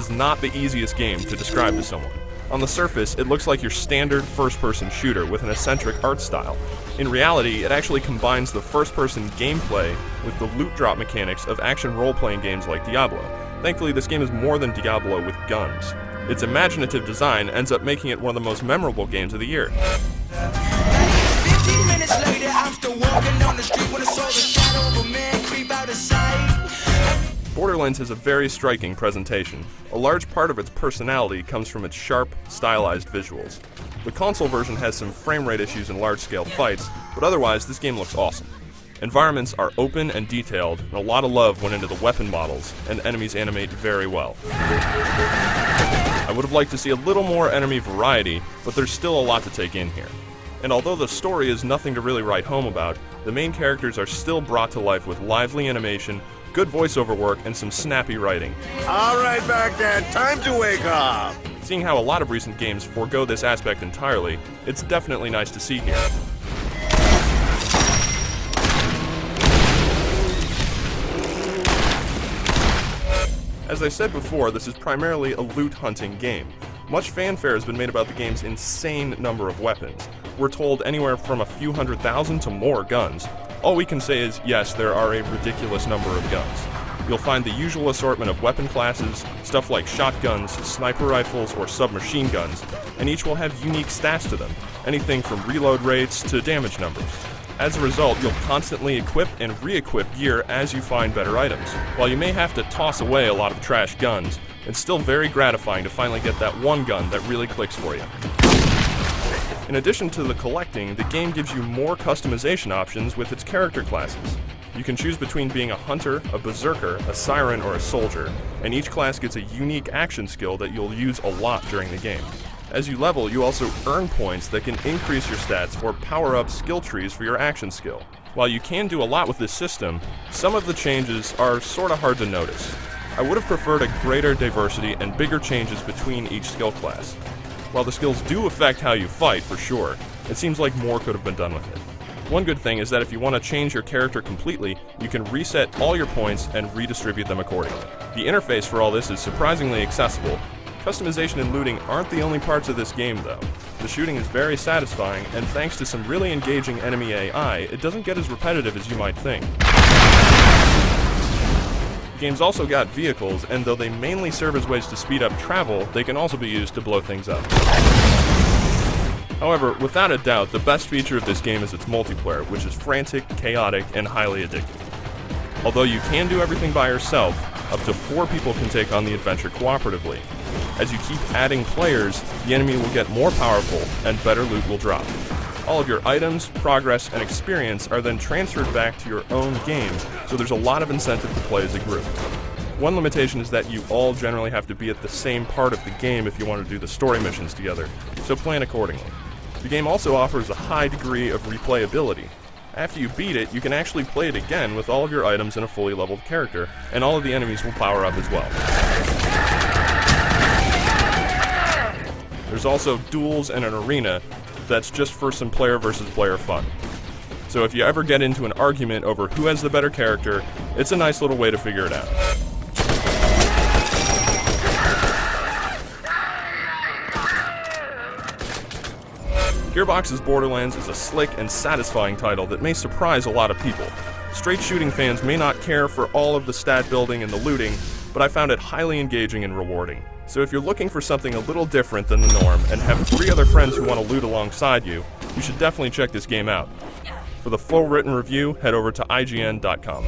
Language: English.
is not the easiest game to describe to someone. On the surface, it looks like your standard first-person shooter with an eccentric art style. In reality, it actually combines the first-person gameplay with the loot drop mechanics of action role-playing games like Diablo. Thankfully, this game is more than Diablo with guns. Its imaginative design ends up making it one of the most memorable games of the year. 15 minutes later, I'm still walking on the street when I saw the shadow of a man creep out of sight. Borderlands has a very striking presentation. A large part of its personality comes from its sharp, stylized visuals. The console version has some frame rate issues in large-scale fights, but otherwise this game looks awesome. Environments are open and detailed, and a lot of love went into the weapon models, and enemies animate very well. I would have liked to see a little more enemy variety, but there's still a lot to take in here. And although the story is nothing to really write home about, the main characters are still brought to life with lively animation, good voiceover work, and some snappy writing. Alright, Baghdad, time to wake up! Seeing how a lot of recent games forego this aspect entirely, it's definitely nice to see here. As I said before, this is primarily a loot hunting game. Much fanfare has been made about the game's insane number of weapons. We're told anywhere from a few 100,000 to more guns. All we can say is, yes, there are a ridiculous number of guns. You'll find the usual assortment of weapon classes, stuff like shotguns, sniper rifles, or submachine guns, and each will have unique stats to them, anything from reload rates to damage numbers. As a result, you'll constantly equip and re-equip gear as you find better items. While you may have to toss away a lot of trash guns, it's still very gratifying to finally get that one gun that really clicks for you. In addition to the collecting, the game gives you more customization options with its character classes. You can choose between being a hunter, a berserker, a siren, or a soldier, and each class gets a unique action skill that you'll use a lot during the game. As you level, you also earn points that can increase your stats or power up skill trees for your action skill. While you can do a lot with this system, some of the changes are sorta hard to notice. I would have preferred a greater diversity and bigger changes between each skill class. While the skills do affect how you fight, for sure, it seems like more could have been done with it. One good thing is that if you want to change your character completely, you can reset all your points and redistribute them accordingly. The interface for all this is surprisingly accessible. Customization and looting aren't the only parts of this game, though. The shooting is very satisfying, and thanks to some really engaging enemy AI, it doesn't get as repetitive as you might think. The game's also got vehicles, and though they mainly serve as ways to speed up travel, they can also be used to blow things up. However, without a doubt, the best feature of this game is its multiplayer, which is frantic, chaotic, and highly addictive. Although you can do everything by yourself, up to 4 people can take on the adventure cooperatively. As you keep adding players, the enemy will get more powerful, and better loot will drop. All of your items, progress, and experience are then transferred back to your own game, so there's a lot of incentive to play as a group. One limitation is that you all generally have to be at the same part of the game if you want to do the story missions together, so plan accordingly. The game also offers a high degree of replayability. After you beat it, you can actually play it again with all of your items and a fully leveled character, and all of the enemies will power up as well. There's also duels and an arena that's just for some player versus player fun. So if you ever get into an argument over who has the better character, it's a nice little way to figure it out. Gearbox's Borderlands is a slick and satisfying title that may surprise a lot of people. Straight shooting fans may not care for all of the stat building and the looting, but I found it highly engaging and rewarding. So if you're looking for something a little different than the norm and have 3 other friends who want to loot alongside you, you should definitely check this game out. For the full written review, head over to IGN.com.